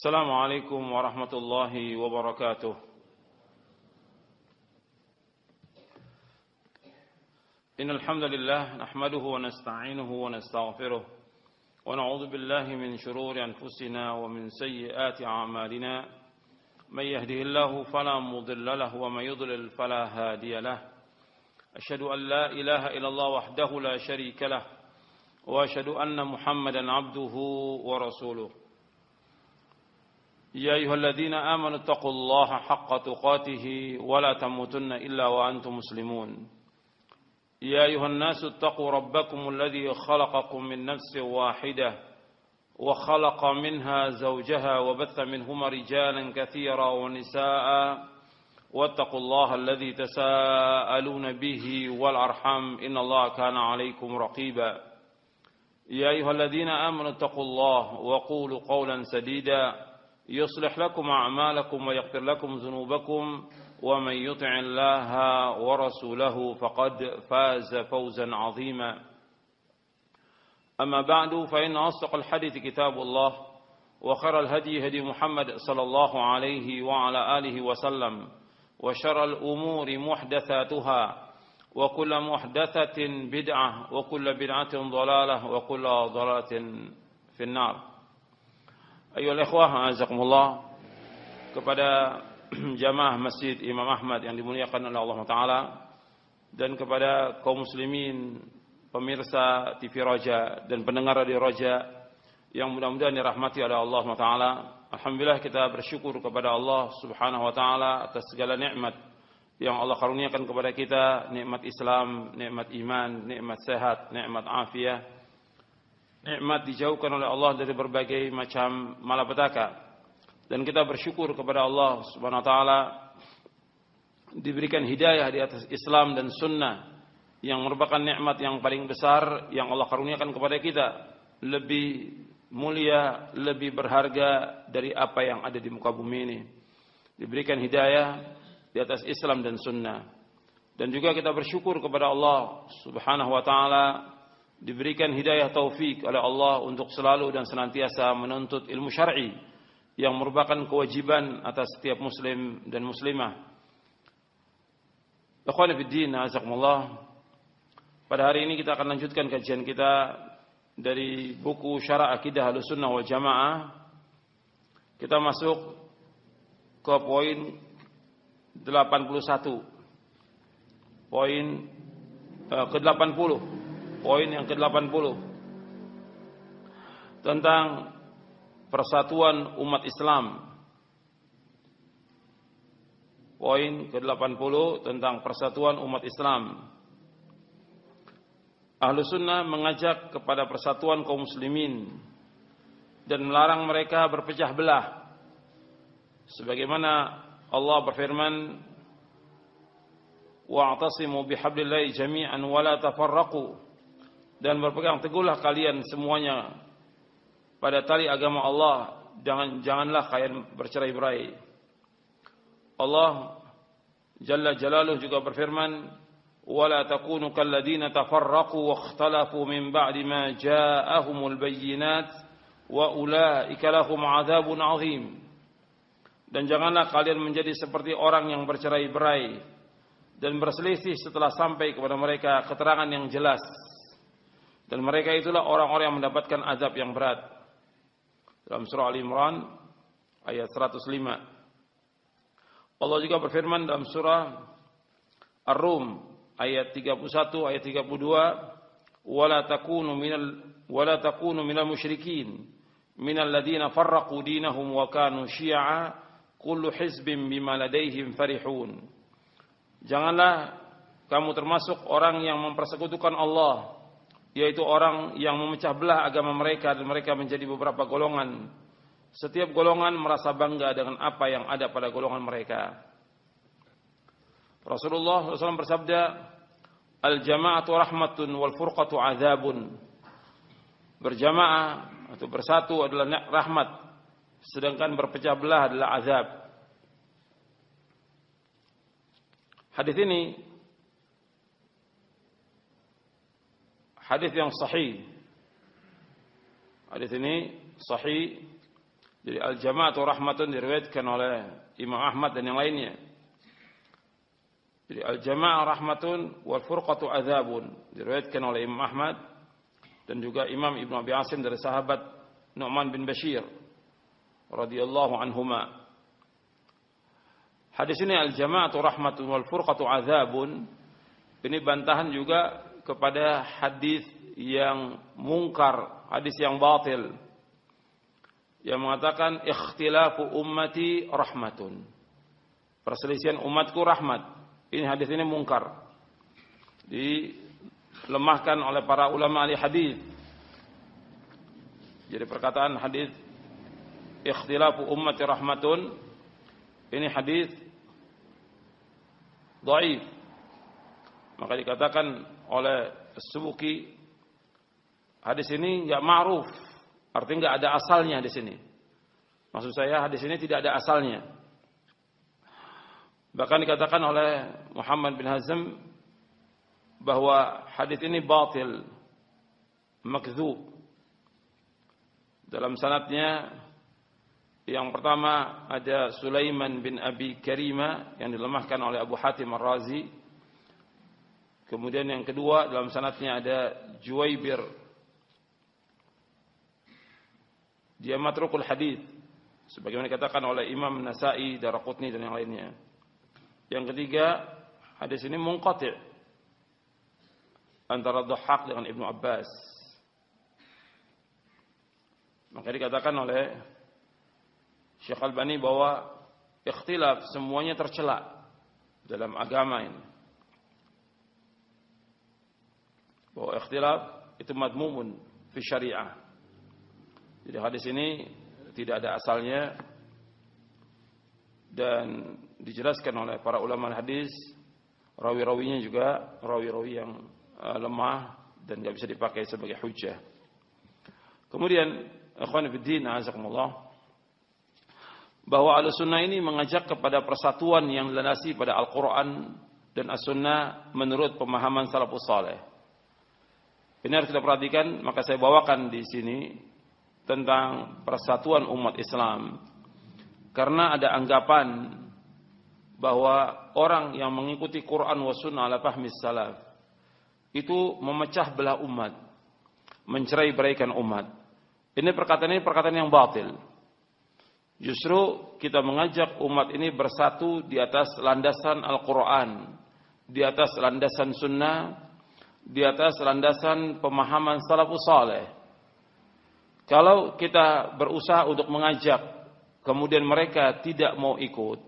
السلام عليكم ورحمة الله وبركاته. إن الحمد لله نحمده ونستعينه ونستغفره ونعوذ بالله من شرور أنفسنا ومن سيئات أعمالنا. من يهده الله فلا مضل له ومن يضلل فلا هادي له. أشهد أن لا إله إلا الله وحده لا شريك له وأشهد أن محمدا عبده ورسوله. يا أيها الذين آمنوا اتقوا الله حق تقاته ولا تموتن إلا وأنتم مسلمون. يا أيها الناس اتقوا ربكم الذي خلقكم من نفس واحدة وخلق منها زوجها وبث منهما رجالا كثيرا ونساء واتقوا الله الذي تساءلون به والأرحام إن الله كان عليكم رقيبا. يا أيها الذين آمنوا اتقوا الله وقولوا قولا سديدا يصلح لكم أعمالكم ويغفر لكم ذنوبكم ومن يطع الله ورسوله فقد فاز فوزا عظيما. أما بعد فإن أصدق الحديث كتاب الله وخير الهدي هدي محمد صلى الله عليه وعلى آله وسلم وشر الأمور محدثاتها وكل محدثة بدعة وكل بدعة ضلالة وكل ضلالة في النار. Ayolah ikhwah, azakumullah, kepada jamaah Masjid Imam Ahmad yang dimuliakan oleh Allah Ta'ala, dan kepada kaum muslimin pemirsa TV Roja dan pendengar Radio Roja yang mudah-mudahan dirahmati oleh Allah Ta'ala. Alhamdulillah, kita bersyukur kepada Allah Subhanahu Wa Ta'ala atas segala nikmat yang Allah karuniakan kepada kita, nikmat Islam, nikmat iman, nikmat sehat, nikmat afiah, nikmat dijauhkan oleh Allah dari berbagai macam malapetaka. Dan kita bersyukur kepada Allah Subhanahu wa taala diberikan hidayah di atas Islam dan sunnah yang merupakan nikmat yang paling besar yang Allah karuniakan kepada kita, lebih mulia, lebih berharga dari apa yang ada di muka bumi ini. Diberikan hidayah di atas Islam dan sunnah. Dan juga kita bersyukur kepada Allah Subhanahu wa taala diberikan hidayah taufik oleh Allah untuk selalu dan senantiasa menuntut ilmu syar'i yang merupakan kewajiban atas setiap muslim dan muslimah. Ikhwan fillah, azakumullah. Pada hari ini kita akan lanjutkan kajian kita dari buku Syarah Aqidah Ahlussunnah wal Jamaah. Kita masuk ke poin 81. Poin ke-80. Poin yang ke-80 tentang persatuan umat Islam. Poin ke-80 tentang persatuan umat Islam. Ahlussunnah mengajak kepada persatuan kaum muslimin dan melarang mereka berpecah belah. Sebagaimana Allah berfirman, wa'tasimu bihablillahi jami'an wa la tafarraqu. Dan berpegang teguhlah kalian semuanya pada tali agama Allah, janganlah kalian bercerai-berai. Allah Jalla Jalaluhu juga berfirman, wala takunu kalladina tafarraqu wakhtalafu min ba'di ma ja'ahumul bayyinat wa ulaika lahum 'adzabun 'adzim. Dan janganlah kalian menjadi seperti orang yang bercerai-berai dan berselisih setelah sampai kepada mereka keterangan yang jelas. Dan mereka itulah orang-orang yang mendapatkan azab yang berat. Dalam surah Al-Imran ayat 105. Allah juga berfirman dalam surah Ar-Rum ayat 31 ayat 32, wala takunu minal musyrikin minal ladzina farraqu dinahum wa kanu syi'a kullu hizbin bima ladaihim farihun. Janganlah kamu termasuk orang yang mempersekutukan Allah, yaitu orang yang memecah belah agama mereka dan mereka menjadi beberapa golongan. Setiap golongan merasa bangga dengan apa yang ada pada golongan mereka. Rasulullah SAW bersabda, al-jama'atu rahmatun wal furqatu adzabun. Berjamaah atau bersatu adalah rahmat, sedangkan berpecah belah adalah azab. Hadis ini hadis yang sahih. Hadis ini sahih Jadi al-jama'atu rahmatun diriwayatkan oleh Imam Ahmad dan yang lainnya. Jadi al-jama'ah rahmatun wal furqatu adzabun diriwayatkan oleh Imam Ahmad dan juga Imam Ibnu Abi Asim dari sahabat Nu'man bin Bashir radhiyallahu anhuma. Hadis ini al-jama'atu rahmatun wal furqatu adzabun ini bantahan juga kepada hadis yang mungkar, hadis yang batil yang mengatakan ikhtilafu ummati rahmatun. Perselisihan umatku rahmat. Ini hadis ini mungkar. Dilemahkan oleh para ulama ahli hadis. Jadi perkataan hadis ikhtilafu ummati rahmatun ini hadis dhaif. Maka dikatakan oleh As-Subuki hadis ini enggak ma'ruf, artinya enggak ada asalnya di sini. Maksud saya hadis ini tidak ada asalnya. Bahkan dikatakan oleh Muhammad bin Hazm bahwa hadis ini batil, makdzub. Dalam sanadnya yang pertama ada Sulaiman bin Abi Karima yang dilemahkan oleh Abu Hatim Ar-Razi. Kemudian yang kedua dalam sanadnya ada Juwaibir. Dia matrukul hadis sebagaimana dikatakan oleh Imam Nasa'i, Daraqutni dan yang lainnya. Yang ketiga, hadis ini munqati' antara Dhahhak dengan Ibnu Abbas. Maka dikatakan oleh Syekh Albani bahwa ikhtilaf semuanya tercela dalam agama ini. Bahwa ikhtilaf itu madmumun fi syariah. Jadi hadis ini tidak ada asalnya dan dijelaskan oleh para ulama hadis, rawi-rawinya juga rawi-rawi yang lemah dan tidak bisa dipakai sebagai hujjah. Kemudian ikhwan fillah azakumullah, bahwa Ahlussunnah ini mengajak kepada persatuan yang dilandasi pada Al-Qur'an dan As-Sunnah menurut pemahaman salafus saleh. Ini harus kita perhatikan, maka saya bawakan di sini tentang persatuan umat Islam. Karena ada anggapan bahwa orang yang mengikuti Quran wa sunnah ala fahmi salaf itu memecah belah umat, mencerai-beraikan umat. Ini perkataan yang batil. Justru kita mengajak umat ini bersatu di atas landasan Al-Quran, di atas landasan sunnah, di atas landasan pemahaman salafus saleh. Kalau kita berusaha untuk mengajak kemudian mereka tidak mau ikut,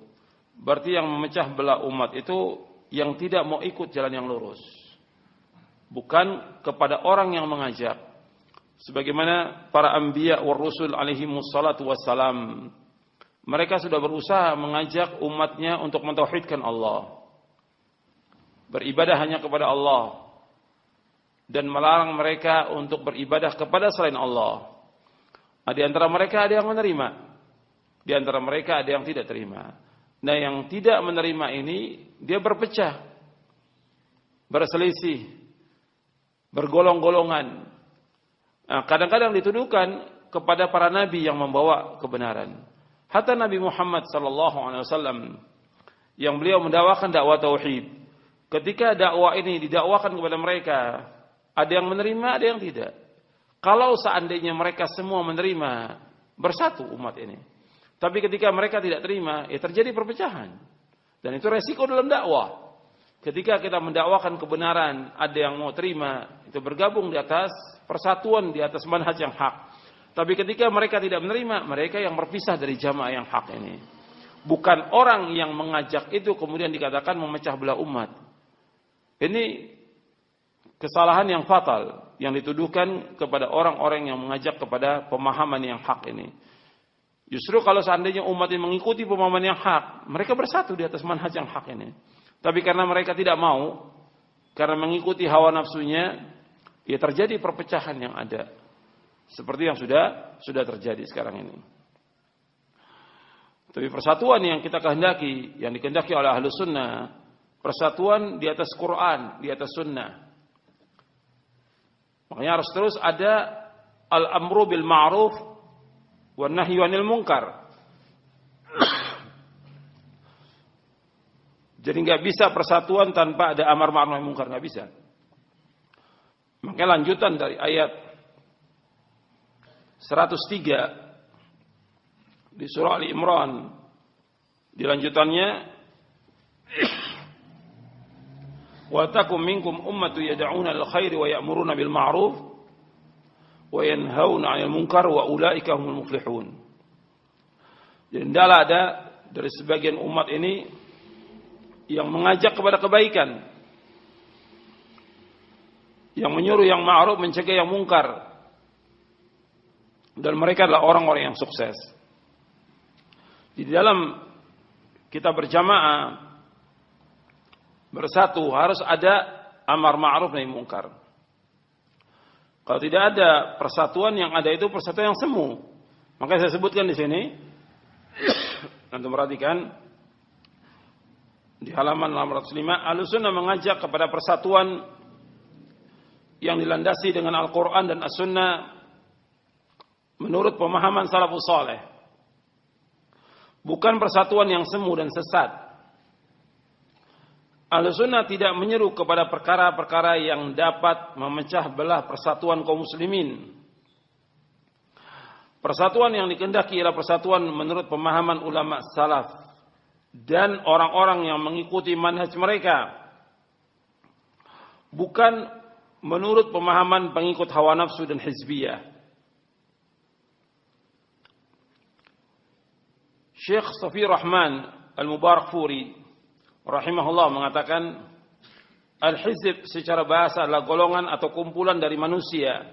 berarti yang memecah belah umat itu yang tidak mau ikut jalan yang lurus, bukan kepada orang yang mengajak. Sebagaimana para anbiya war rusul alaihimus salatu wassalam, mereka sudah berusaha mengajak umatnya untuk mentauhidkan Allah, beribadah hanya kepada Allah, dan melarang mereka untuk beribadah kepada selain Allah. Di antara mereka ada yang menerima, di antara mereka ada yang tidak terima. Nah, yang tidak menerima ini dia berpecah, berselisih, bergolong-golongan. Nah, kadang-kadang dituduhkan kepada para nabi yang membawa kebenaran. Hatta Nabi Muhammad sallallahu alaihi wasallam yang beliau mendakwakan dakwah tauhid. Ketika dakwah ini didakwakan kepada mereka, ada yang menerima, ada yang tidak. Kalau seandainya mereka semua menerima, bersatu umat ini. Tapi ketika mereka tidak terima, ya terjadi perpecahan. Dan itu resiko dalam dakwah. Ketika kita mendakwakan kebenaran, ada yang mau terima, itu bergabung di atas persatuan, di atas manhaj yang hak. Tapi ketika mereka tidak menerima, mereka yang berpisah dari jamaah yang hak ini. Bukan orang yang mengajak itu kemudian dikatakan memecah belah umat. Ini kesalahan yang fatal yang dituduhkan kepada orang-orang yang mengajak kepada pemahaman yang hak ini. Justru kalau seandainya umat ini mengikuti pemahaman yang hak, mereka bersatu di atas manhaj yang hak ini. Tapi karena mereka tidak mau, karena mengikuti hawa nafsunya, ya terjadi perpecahan yang ada. Seperti yang sudah terjadi sekarang ini. Tapi persatuan yang kita kehendaki, yang dikehendaki oleh Ahlus Sunnah, persatuan di atas Quran, di atas Sunnah. Makanya harus terus ada al-amru bil ma'ruf wan nahyu 'anil munkar. Jadi nggak bisa persatuan tanpa ada amar ma'ruf nahi munkar, nggak bisa. Makanya lanjutan dari ayat 103 di surah Ali Imran, di lanjutannya, wa takum minkum ummatu yad'una lil khairi wa ya'muruna bil ma'ruf wa yanhauna 'anil munkar wa ulaika humul muflihun. Jadi tidaklah ada dari sebagian umat ini yang mengajak kepada kebaikan, yang menyuruh yang ma'ruf, mencegah yang mungkar, dan mereka adalah orang-orang yang sukses. Di dalam kita berjamaah bersatu harus ada amar ma'ruf nahi munkar. Kalau tidak ada persatuan, yang ada itu persatuan yang semu. Makanya saya sebutkan di sini, nanti perhatikan di halaman 605, Ahlussunnah mengajak kepada persatuan yang dilandasi dengan Al-Quran dan As-Sunnah menurut pemahaman salafus saleh. Bukan persatuan yang semu dan sesat. Ahlussunnah tidak menyeru kepada perkara-perkara yang dapat memecah belah persatuan kaum muslimin. Persatuan yang dikehendaki ialah persatuan menurut pemahaman ulama salaf dan orang-orang yang mengikuti manhaj mereka, bukan menurut pemahaman pengikut hawa nafsu dan hizbiyah. Syekh Safi Rahman Al-Mubarakfuri rahimahullah mengatakan, al-hizb secara bahasa adalah golongan atau kumpulan dari manusia.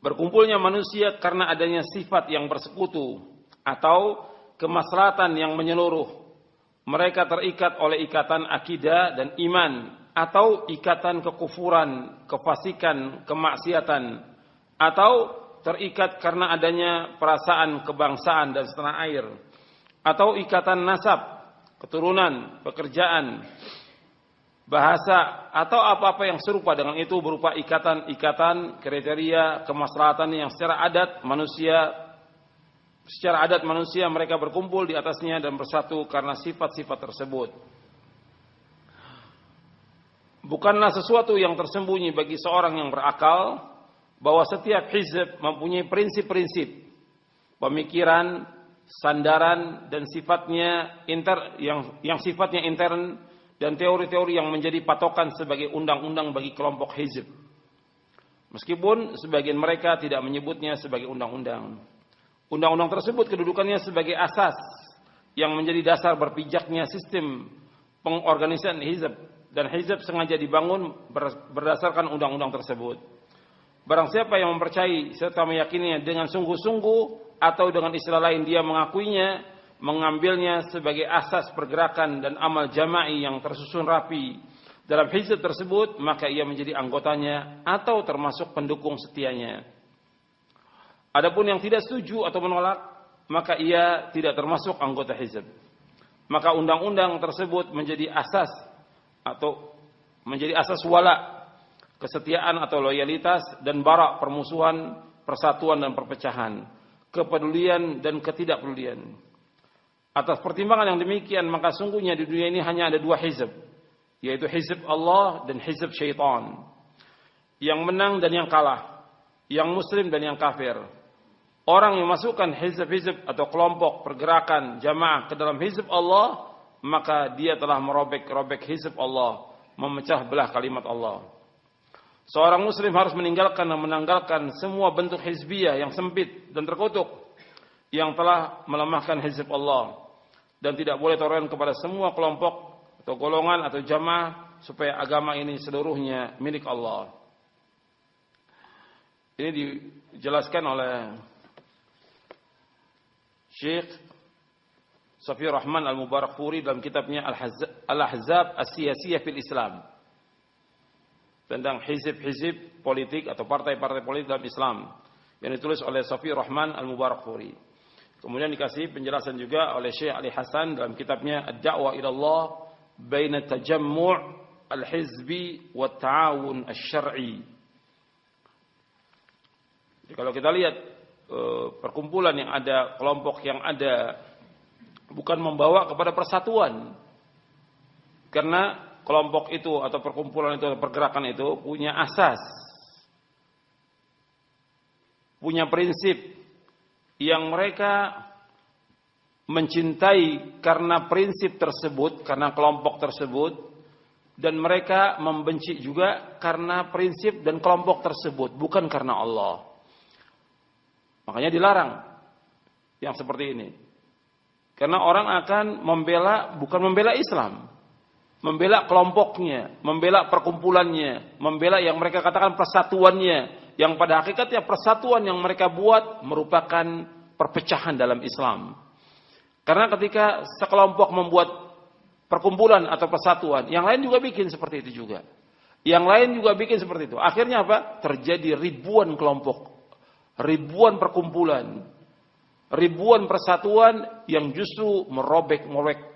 Berkumpulnya manusia karena adanya sifat yang bersekutu atau kemaslahatan yang menyeluruh. Mereka terikat oleh ikatan akidah dan iman atau ikatan kekufuran, kefasikan, kemaksiatan, atau terikat karena adanya perasaan kebangsaan dan setanah air, atau ikatan nasab, keturunan, pekerjaan, bahasa, atau apa-apa yang serupa dengan itu berupa ikatan-ikatan kriteria kemaslahatan yang secara adat manusia mereka berkumpul di atasnya dan bersatu karena sifat-sifat tersebut. Bukanlah sesuatu yang tersembunyi bagi seorang yang berakal bahwa setiap hizb mempunyai prinsip-prinsip, pemikiran, sandaran dan sifatnya yang sifatnya intern dan teori-teori yang menjadi patokan sebagai undang-undang bagi kelompok hizb. Meskipun sebagian mereka tidak menyebutnya sebagai undang-undang. Undang-undang tersebut kedudukannya sebagai asas yang menjadi dasar berpijaknya sistem pengorganisasian hizb, dan hizb sengaja dibangun berdasarkan undang-undang tersebut. Barang siapa yang mempercayai serta meyakininya dengan sungguh-sungguh atau dengan istilah lain dia mengakuinya, mengambilnya sebagai asas pergerakan dan amal jama'i yang tersusun rapi dalam hizb tersebut, maka ia menjadi anggotanya atau termasuk pendukung setianya. Adapun yang tidak setuju atau menolak, maka ia tidak termasuk anggota hizb. Maka undang-undang tersebut menjadi asas atau menjadi asas wala, kesetiaan atau loyalitas, dan bara, permusuhan, persatuan dan perpecahan, kepedulian dan ketidakpedulian. Atas pertimbangan yang demikian, maka sungguhnya di dunia ini hanya ada dua hizb, yaitu hizb Allah dan hizb syaitan. Yang menang dan yang kalah, yang muslim dan yang kafir. Orang yang masukkan hizb-hizb atau kelompok pergerakan jamaah ke dalam hizb Allah, maka dia telah merobek-robek hizb Allah, memecah belah kalimat Allah. Seorang muslim harus meninggalkan dan menanggalkan semua bentuk hizbiyah yang sempit dan terkutuk yang telah melemahkan hizb Allah, dan tidak boleh toleran kepada semua kelompok atau golongan atau jamaah supaya agama ini seluruhnya milik Allah. Ini dijelaskan oleh Syekh Safi Rahman Al-Mubarakfuri dalam kitabnya Al-Ahzab As-Siyasiyah fil Islam, tentang hizib-hizib politik atau partai-partai politik dalam Islam, yang ditulis oleh Safi Rahman Al-Mubarakfuri. Kemudian dikasih penjelasan juga oleh Syekh Ali Hasan dalam kitabnya Ad-Da'wah ila Allah Baina Tajammu' Al-Hizbi wa Ta'awun Asy-Syar'i. Jadi kalau kita lihat perkumpulan yang ada, kelompok yang ada, bukan membawa kepada persatuan. Karena kelompok itu atau perkumpulan itu atau pergerakan itu punya asas, punya prinsip yang mereka mencintai karena prinsip tersebut, karena kelompok tersebut, dan mereka membenci juga karena prinsip dan kelompok tersebut, bukan karena Allah. Makanya dilarang yang seperti ini. Karena orang akan membela, bukan membela Islam, membela kelompoknya, membela perkumpulannya, membela yang mereka katakan persatuannya, yang pada hakikatnya persatuan yang mereka buat merupakan perpecahan dalam Islam. Karena ketika sekelompok membuat perkumpulan atau persatuan, yang lain juga bikin seperti itu juga. Yang lain juga bikin seperti itu. Akhirnya apa? Terjadi ribuan kelompok, ribuan perkumpulan, ribuan persatuan yang justru merobek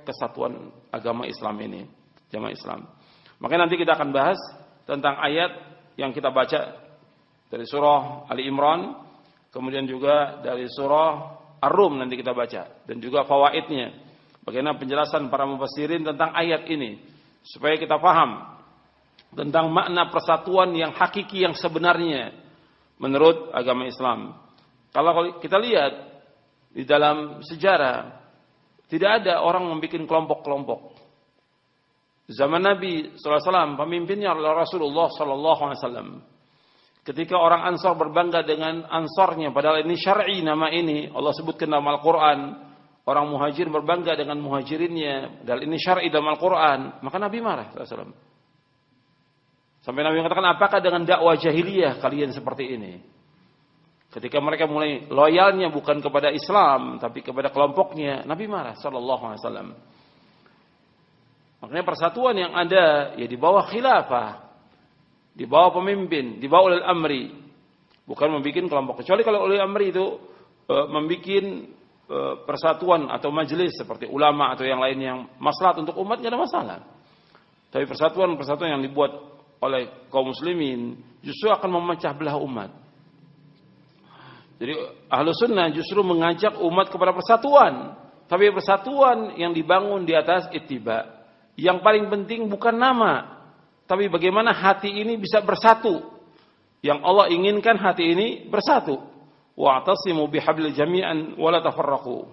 kesatuan agama Islam ini, jamaah Islam. Makanya nanti kita akan bahas tentang ayat yang kita baca dari surah Ali Imran, kemudian juga dari surah Ar-Rum nanti kita baca, dan juga fawaidnya. Bagaimana penjelasan para mufassirin tentang ayat ini, supaya kita paham tentang makna persatuan yang hakiki, yang sebenarnya menurut agama Islam. Kalau kita lihat di dalam sejarah, tidak ada orang membuat kelompok-kelompok. Zaman Nabi SAW, pemimpinnya adalah Rasulullah SAW. Ketika orang Ansar berbangga dengan Ansarnya, padahal ini syar'i nama ini, Allah sebutkan dalam Al-Quran. Orang Muhajir berbangga dengan Muhajirinnya, padahal ini syar'i dalam Al-Quran. Maka Nabi marah SAW. Sampai Nabi mengatakan, apakah dengan dakwah jahiliyah kalian seperti ini? Ketika mereka mulai loyalnya bukan kepada Islam, tapi kepada kelompoknya, Nabi marah SAW. Makanya persatuan yang ada ya di bawah khilafah, di bawah pemimpin, di bawah ulil amri, bukan membuat kelompok. Kecuali kalau ulil amri itu membuat persatuan atau majelis seperti ulama atau yang lain yang maslahat untuk umat, tidak ada masalah. Tapi persatuan yang dibuat oleh kaum muslimin justru akan memecah belah umat. Jadi Ahlus Sunnah justru mengajak umat kepada persatuan, tapi persatuan yang dibangun di atas ittiba. Yang paling penting bukan nama, tapi bagaimana hati ini bisa bersatu. Yang Allah inginkan hati ini bersatu. Wa'tasimu bihablil jami'an wa la tafarraqu.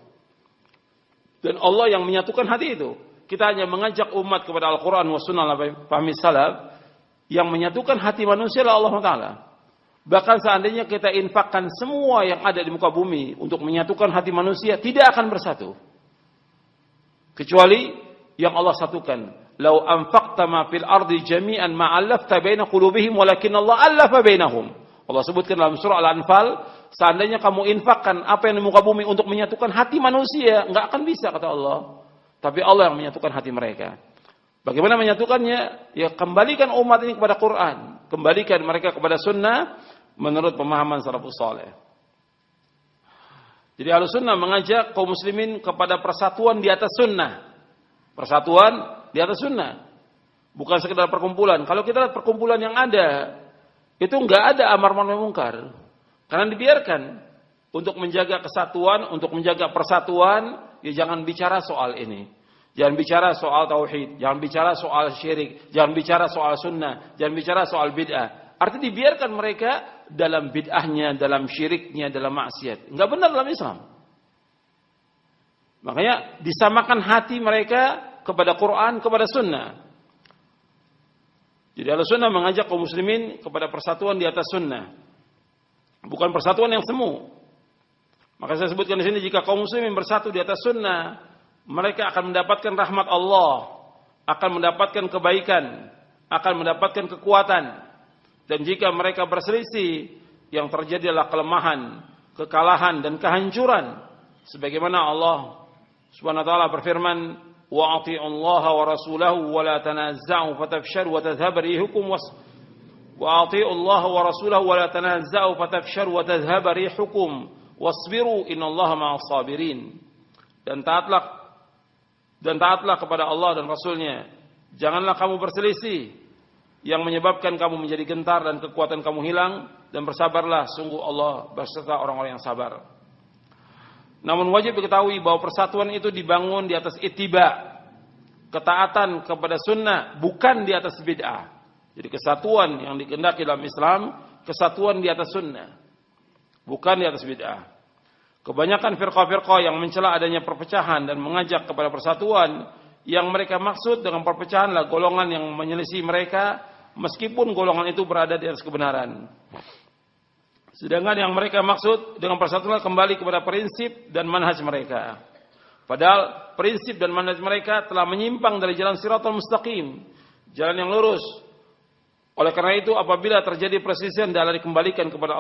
Dan Allah yang menyatukan hati itu. Kita hanya mengajak umat kepada Al-Quran wa sunnah fahmi salaf. Yang menyatukan hati manusia adalah Allah Ta'ala. Bahkan seandainya kita infakkan semua yang ada di muka bumi untuk menyatukan hati manusia, tidak akan bersatu. Kecuali yang Allah satukan. Lau anfaqta ma fil ardi jami'an ma 'allafta baina qulubihim walakin Allah 'allafa bainahum. Allah sebutkan dalam surah Al-Anfal, seandainya kamu infakkan apa yang di muka bumi untuk menyatukan hati manusia, enggak akan bisa kata Allah. Tapi Allah yang menyatukan hati mereka. Bagaimana menyatukannya? Ya kembalikan umat ini kepada Quran, kembalikan mereka kepada sunnah menurut pemahaman salafus saleh. Jadi Ahlus Sunnah mengajak kaum muslimin kepada persatuan di atas sunnah. Persatuan di atas sunnah. Bukan sekedar perkumpulan. Kalau kita lihat perkumpulan yang ada, itu enggak ada amar ma'ruf nahi munkar. Karena dibiarkan untuk menjaga kesatuan, untuk menjaga persatuan, ya jangan bicara soal ini. Jangan bicara soal tauhid, jangan bicara soal syirik, jangan bicara soal sunnah, jangan bicara soal bid'ah. Artinya dibiarkan mereka dalam bid'ahnya, dalam syiriknya, dalam maksiat. Enggak benar dalam Islam. Makanya disamakan hati mereka kepada Quran, kepada sunnah. Jadi Ahlussunnah mengajak kaum muslimin kepada persatuan di atas sunnah. Bukan persatuan yang semu. Maka saya sebutkan di sini, jika kaum muslimin bersatu di atas sunnah, mereka akan mendapatkan rahmat Allah, akan mendapatkan kebaikan, akan mendapatkan kekuatan. Dan jika mereka berselisih, yang terjadi adalah kelemahan, kekalahan dan kehancuran. Sebagaimana Allah Subhanahu wa taala berfirman, wa ati'u Allah wa rasulahu wa la tanazza'u fatafsharu wa tadhhab rihukum wa ati'u Allah wa rasulahu wa la tanazza'u fatafsharu wa tadhhab rihukum wasbiru innallaha ma'as sabirin. Dan taatlah kepada Allah dan Rasulnya. Janganlah kamu berselisih, yang menyebabkan kamu menjadi gentar dan kekuatan kamu hilang, dan bersabarlah, sungguh Allah berserta orang-orang yang sabar. Namun wajib diketahui bahwa persatuan itu dibangun di atas ittiba, ketaatan kepada sunnah, bukan di atas bid'ah. Jadi kesatuan yang dikehendaki dalam Islam, kesatuan di atas sunnah, bukan di atas bid'ah. Kebanyakan firqah-firqah yang mencela adanya perpecahan dan mengajak kepada persatuan, yang mereka maksud dengan perpecahan adalah golongan yang menyelisih mereka, meskipun golongan itu berada di atas kebenaran. Sedangkan yang mereka maksud dengan persatuan kembali kepada prinsip dan manhaj mereka. Padahal prinsip dan manhaj mereka telah menyimpang dari jalan Shiratal Mustaqim, jalan yang lurus. Oleh karena itu, apabila terjadi perselisihan, adalah dikembalikan kepada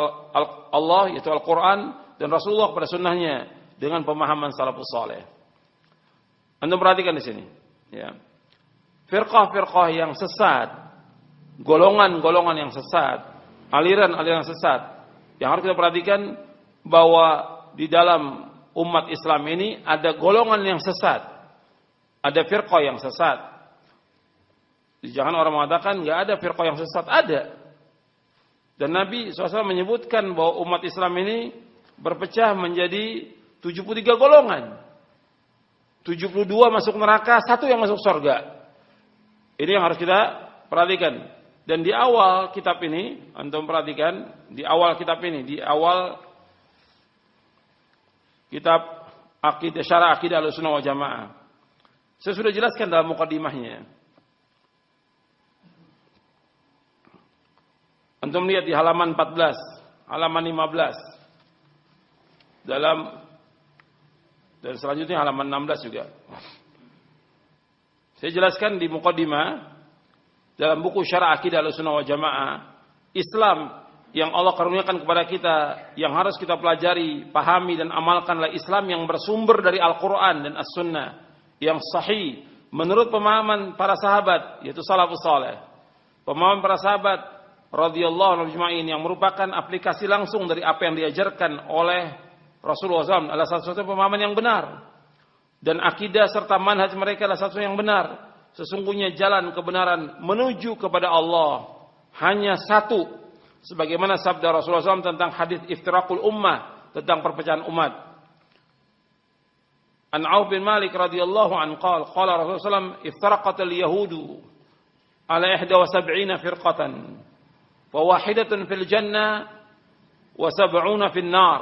Allah, yaitu Al-Quran, dan Rasulullah pada sunnahnya, dengan pemahaman salafus saleh. Anda perhatikan di sini, ya. Firqah-firqah yang sesat, golongan-golongan yang sesat, aliran-aliran sesat, yang harus kita perhatikan bahwa di dalam umat Islam ini ada golongan yang sesat, ada firqah yang sesat. Jangan orang mengatakan nggak ada firqah yang sesat, ada. Dan Nabi SAW menyebutkan bahwa umat Islam ini berpecah menjadi 73 golongan. 72 masuk neraka, 1 yang masuk surga. Ini yang harus kita perhatikan. Dan di awal kitab ini, antum perhatikan, di awal kitab ini, di awal kitab Aqidah, Syarah Aqidah Ahlussunnah wal Jamaah, saya sudah jelaskan dalam mukadimahnya. Antum lihat di halaman 14, halaman 15. Dan selanjutnya halaman 16 juga. Saya jelaskan di mukadimah dalam buku Syarah Aqidah Ahlussunnah wal Jamaah, Islam yang Allah karuniakan kepada kita, yang harus kita pelajari, pahami dan amalkanlah Islam yang bersumber dari Al-Quran dan As-Sunnah, yang sahih menurut pemahaman para sahabat, yaitu salafus saleh. Pemahaman para sahabat radhiyallahu anhum ajma'in, yang merupakan aplikasi langsung dari apa yang diajarkan oleh Rasulullah SAW, adalah satu-satunya pemahaman yang benar. Dan akidah serta manhaj mereka adalah satu yang benar. Sesungguhnya jalan kebenaran menuju kepada Allah hanya satu, sebagaimana sabda Rasulullah SAW tentang hadis iftiraqul ummah, tentang perpecahan umat. An Auf bin Malik radhiyallahu anhu qala Rasulullah SAW, iftaraqatil yahudu ala 71 firqatan, wa wahidatun fil jannah wa 70 fil nar.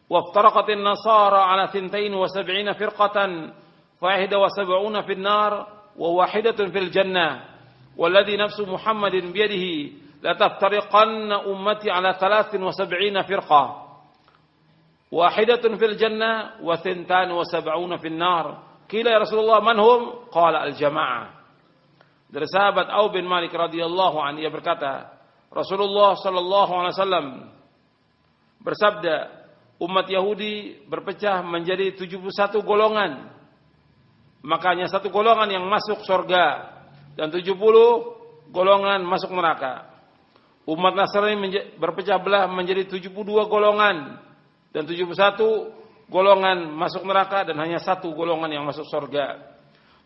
وافترقت النصارى على 72 فرقة ف71 في النار وواحدة في الجنة والذي نفس محمد بيده لتفترقن أمتي على 73 فرقة واحدة في الجنة و72 في النار قيل يا رسول الله من هم قال الجماعة. Dari sahabat Auf bin Malik radhiyallahu anhu, ia berkata, Rasulullah sallallahu alaihi wasallam bersabda, umat Yahudi berpecah menjadi 71 golongan. Makanya satu golongan yang masuk surga dan 70 golongan masuk neraka. Umat Nasrani berpecah belah menjadi 72 golongan dan 71 golongan masuk neraka, dan hanya satu golongan yang masuk surga.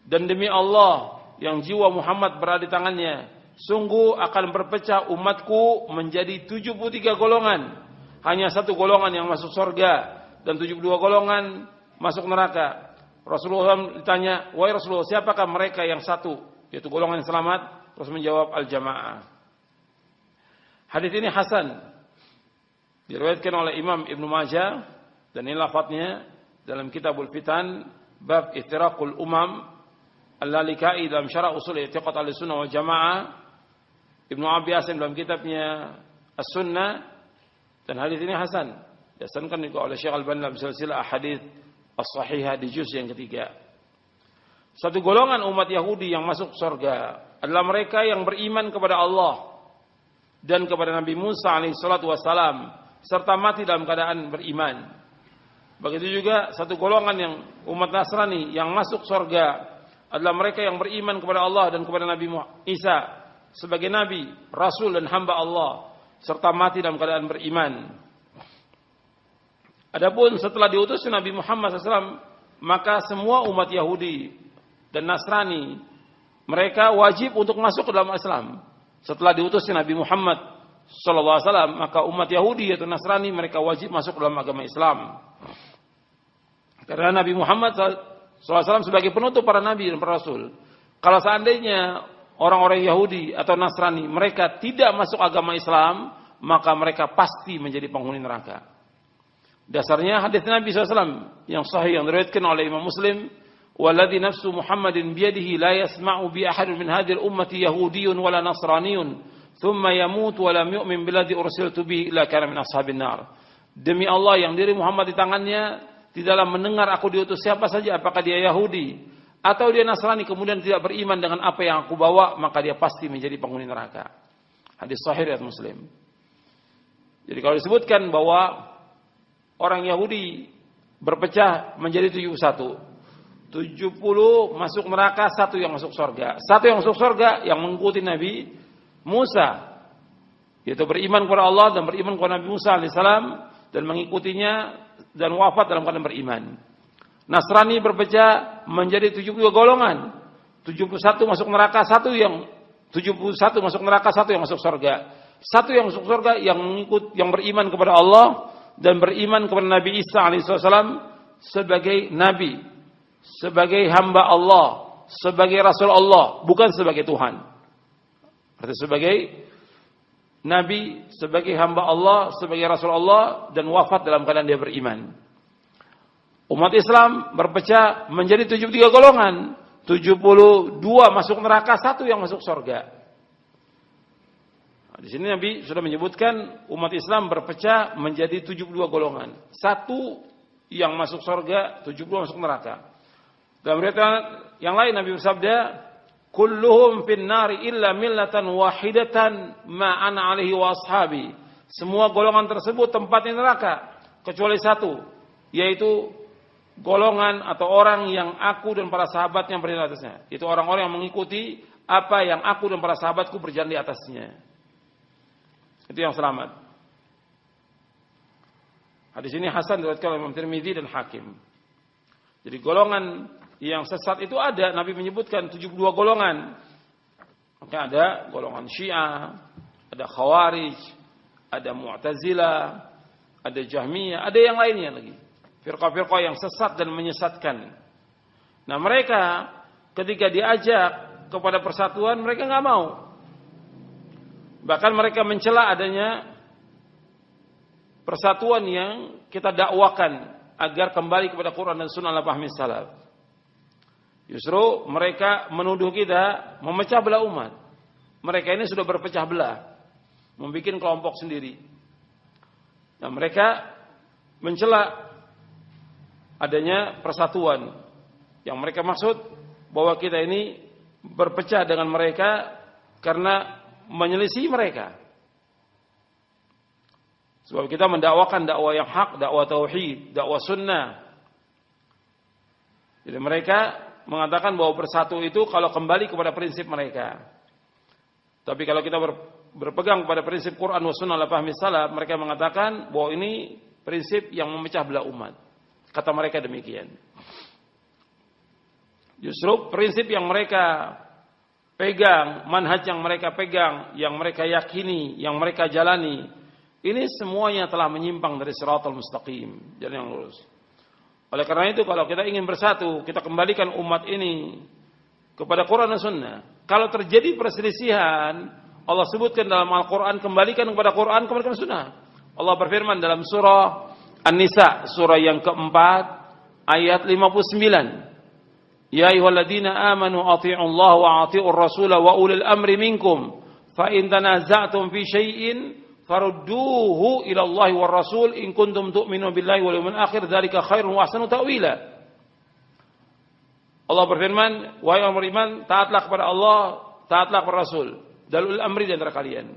Dan demi Allah yang jiwa Muhammad berada di tangannya, sungguh akan berpecah umatku menjadi 73 golongan. Hanya satu golongan yang masuk surga dan 72 golongan masuk neraka. Rasulullah SAW ditanya, wahai Rasulullah, siapakah mereka yang satu, yaitu golongan yang selamat? Terus menjawab, al-jamaah. Hadis ini hasan, diriwayatkan oleh Imam Ibnu Majah, dan ini lafadznya dalam Kitabul Fitan, bab iftiraqul umam, Al-Lalikai dalam Syarah Usul I'tiqad Ahlussunnah wal Jamaah, Ibnu Abi Hasim dalam kitabnya As-Sunnah. Dan hadis ini hasan, dihasankan juga oleh Syekh Al-Albani dalam silsilah ahadits as-sahihah di juz yang ketiga. Satu golongan umat Yahudi yang masuk surga adalah mereka yang beriman kepada Allah dan kepada Nabi Musa alaihi salatu wassalam, serta mati dalam keadaan beriman. Begitu juga satu golongan yang umat Nasrani yang masuk surga adalah mereka yang beriman kepada Allah dan kepada Nabi Isa sebagai nabi, rasul dan hamba Allah, serta mati dalam keadaan beriman. Adapun setelah diutus Nabi Muhammad SAW, maka semua umat Yahudi dan Nasrani, mereka wajib untuk masuk ke dalam Islam. Setelah diutusnya Nabi Muhammad sallallahu alaihi wasallam, maka umat Yahudi atau Nasrani mereka wajib masuk dalam agama Islam. Karena Nabi Muhammad sallallahu alaihi wasallam sebagai penutup para nabi dan para rasul. Kalau seandainya orang-orang Yahudi atau Nasrani mereka tidak masuk agama Islam, maka mereka pasti menjadi penghuni neraka. Dasarnya hadis Nabi SAW yang sahih yang diriwayatkan oleh Imam Muslim, "Walladzi nafsu Muhammadin biyadihi la yasma'u bi ahadin min hadhihi ummati yahudiyyun wala nasraniyyun, thumma yamut wa lam yu'min billadzi ursiltu bihi illa kana min ashabin nar." Demi Allah yang diri Muhammad di tangannya, tidaklah mendengar aku diutus siapa saja, apakah dia Yahudi atau dia Nasrani, kemudian tidak beriman dengan apa yang aku bawa, maka dia pasti menjadi penghuni neraka. Hadis sahih riwayat Muslim. Jadi kalau disebutkan bahwa orang Yahudi berpecah menjadi 71. 70 masuk neraka, 1 yang masuk surga. 1 yang masuk surga yang mengikuti Nabi Musa, yaitu beriman kepada Allah dan beriman kepada Nabi Musa alaihissalam dan mengikutinya dan wafat dalam keadaan beriman. Nasrani berpecah menjadi 72 golongan. 71 masuk neraka, 1 yang 71 masuk neraka, 1 yang masuk surga. 1 yang masuk surga yang beriman kepada Allah dan beriman kepada Nabi Isa alaihissalam sebagai nabi, sebagai hamba Allah, sebagai rasul Allah, bukan sebagai Tuhan. Artinya sebagai nabi, sebagai hamba Allah, sebagai rasul Allah, dan wafat dalam keadaan dia beriman. Umat Islam berpecah menjadi 73 golongan. 72 masuk neraka, 1 yang masuk surga. Di sini Nabi sudah menyebutkan umat Islam berpecah menjadi 72 golongan. 1 yang masuk surga, 70 masuk neraka. Dalam riwayat yang lain Nabi bersabda, "Kulluhum fin nari illa millatan wahidatan ma ana alaihi wa ashabi." Semua golongan tersebut tempatnya neraka kecuali 1, yaitu golongan atau orang yang aku dan para sahabatnya berjalan di atasnya. Itu orang-orang yang mengikuti apa yang aku dan para sahabatku berjalan di atasnya. Itu yang selamat. Hadis ini hasan diriwayatkan oleh Imam Tirmidzi dan Hakim. Jadi golongan yang sesat itu ada, Nabi menyebutkan 72 golongan. Maka ada golongan Syiah, ada Khawarij, ada Mu'tazilah, ada Jahmiyah, ada yang lainnya lagi. Firqah-firqah yang sesat dan menyesatkan. Nah mereka ketika diajak kepada persatuan mereka nggak mau. Bahkan mereka mencela adanya persatuan yang kita dakwakan agar kembali kepada Quran dan Sunnah ala fahmi salaf. Justru mereka menuduh kita memecah belah umat. Mereka ini sudah berpecah belah, membuat kelompok sendiri. Nah mereka mencela adanya persatuan. Yang mereka maksud bahwa kita ini berpecah dengan mereka karena menyelisih mereka. Sebab kita mendakwakan dakwah yang hak, dakwah tauhid, dakwah sunnah. Jadi mereka mengatakan bahwa bersatu itu kalau kembali kepada prinsip mereka. Tapi kalau kita berpegang pada prinsip Quran wa sunnah ala fahmi salaf, mereka mengatakan bahwa ini prinsip yang memecah belah umat. Kata mereka demikian. Justru prinsip yang mereka pegang, manhaj yang mereka pegang, yang mereka yakini, yang mereka jalani, ini semuanya telah menyimpang dari siratal mustaqim, jalan yang lurus. Oleh karena itu kalau kita ingin bersatu, kita kembalikan umat ini kepada Quran dan Sunnah. Kalau terjadi perselisihan, Allah sebutkan dalam Al-Quran, kembalikan kepada Quran, kembalikan Sunnah. Allah berfirman dalam surah An-Nisa, surah yang keempat, ayat 59. Ya ayyuhalladzina amanu athi'ullaha wa athi'ur rasula wa ulil amri minkum fa in tanaza'tum fi syai'in farudduhu ila Allahi war rasul in kuntum tu'minuna billahi wal yawmil akhir dzalika khairun wa ahsanu ta'wila. Allah berfirman, wahai orang beriman, taatlah kepada Allah, taatlah kepada Rasul, dan ulil amri di antara kalian.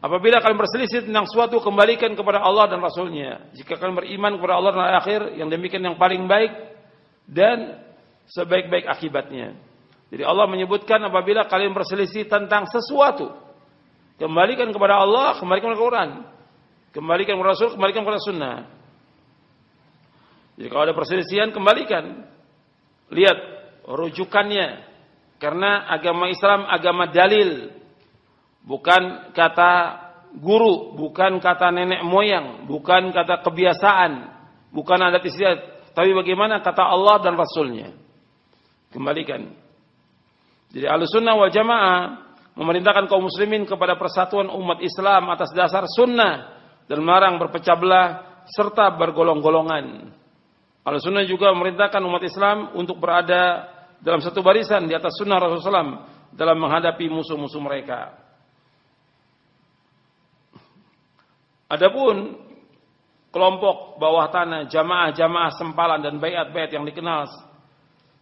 Apabila kalian berselisih tentang suatu, kembalikan kepada Allah dan Rasulnya. Jika kalian beriman kepada Allah dan akhir, yang demikian yang paling baik dan sebaik-baik akibatnya. Jadi Allah menyebutkan apabila kalian berselisih tentang sesuatu, kembalikan kepada Allah, kembalikan kepada Quran, kembalikan kepada Rasul, kembalikan kepada Sunnah. Jadi kalau ada perselisihan, kembalikan. Lihat rujukannya, Karena agama Islam agama dalil, bukan kata guru, bukan kata nenek moyang, bukan kata kebiasaan, bukan adat istiadat, tapi bagaimana kata Allah dan Rasulnya. Kembalikan. Jadi Ahlussunnah wal Jamaah memerintahkan kaum muslimin kepada persatuan umat Islam atas dasar sunnah dan melarang berpecah belah serta bergolong-golongan. Ahlussunnah juga memerintahkan umat Islam untuk berada dalam satu barisan di atas sunnah Rasulullah SAW dalam menghadapi musuh-musuh mereka. Adapun kelompok bawah tanah, jamaah-jamaah sempalan dan baiat-baiat yang dikenal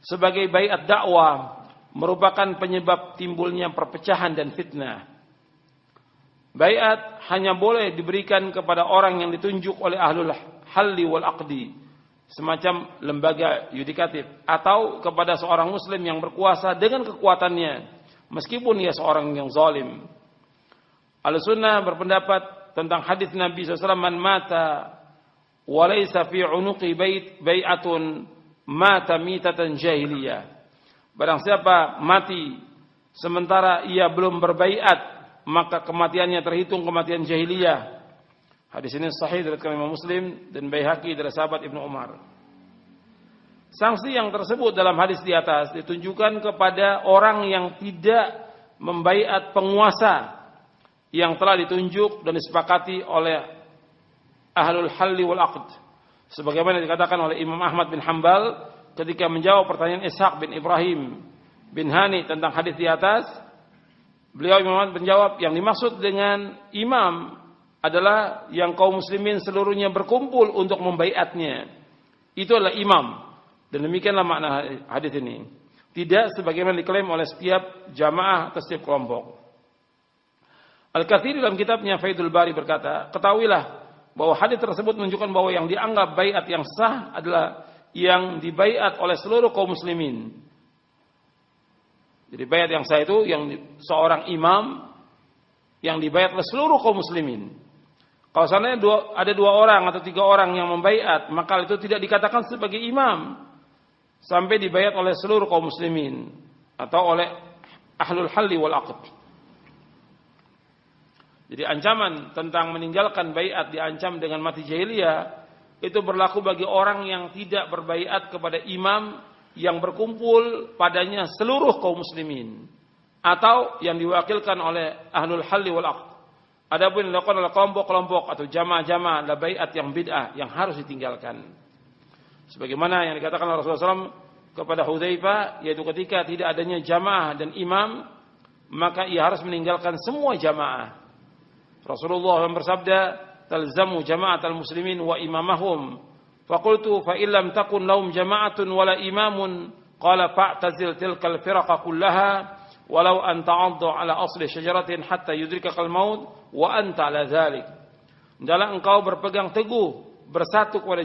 sebagai baiat dakwah merupakan penyebab timbulnya perpecahan dan fitnah. Baiat hanya boleh diberikan kepada orang yang ditunjuk oleh ahlul halli wal aqdi, semacam lembaga yudikatif, atau kepada seorang muslim yang berkuasa dengan kekuatannya, meskipun ia seorang yang zalim. Ahlussunnah berpendapat tentang hadis Nabi SAW, man mata wa laysa fi unuqi bai'atun mata mitatan jahiliyah. Barang siapa mati sementara ia belum berbaiat, maka kematiannya terhitung kematian jahiliyah. Hadis ini sahih dari Imam Muslim dan Baihaqi dari sahabat Ibnu Umar. Sanksi yang tersebut dalam hadis di atas ditunjukkan kepada orang yang tidak membaiat penguasa yang telah ditunjuk dan disepakati oleh ahlul halli wal aqd. Sebagaimana dikatakan oleh Imam Ahmad bin Hanbal ketika menjawab pertanyaan Ishaq bin Ibrahim bin Hani tentang hadis di atas, beliau Imam Ahmad menjawab yang dimaksud dengan imam adalah yang kaum muslimin seluruhnya berkumpul untuk membaiatnya. Itu adalah imam. Dan demikianlah makna hadis ini. Tidak sebagaimana diklaim oleh setiap jamaah atau setiap kelompok. Al-Katsiri dalam kitabnya Faidul Bari berkata, ketahuilah bahwa hadis tersebut menunjukkan bahwa yang dianggap baiat yang sah adalah yang dibaiat oleh seluruh kaum muslimin. Jadi baiat yang sah itu yang seorang imam yang dibaiat oleh seluruh kaum muslimin. Kalau seandainya ada 2 orang atau 3 orang yang membaiat, maka itu tidak dikatakan sebagai imam sampai dibaiat oleh seluruh kaum muslimin atau oleh ahlul halli wal aqd. Jadi ancaman tentang meninggalkan baiat diancam dengan mati jahiliyah itu berlaku bagi orang yang tidak berbaiat kepada imam yang berkumpul padanya seluruh kaum muslimin atau yang diwakilkan oleh ahlul halli wal aqd. Adapun yang dilakukan oleh kelompok-kelompok atau jamaah-jamaah adalah baiat yang bid'ah yang harus ditinggalkan. Sebagaimana yang dikatakan oleh Rasulullah SAW kepada Hudzaifah, yaitu ketika tidak adanya jamaah dan imam, maka ia harus meninggalkan semua jamaah. Rasulullah SAW bersabda, talzamu jama'atal muslimin wa imamahum. Faqultu fa illam takun lahum jama'atun wala imamun, qala fa'tazil tilkal firaqa kullaha walau an ta'addu ala asli syajaratin hatta yudrikakal maut wa anta ala dzalik. Hendaklah engkau berpegang teguh bersatu kepada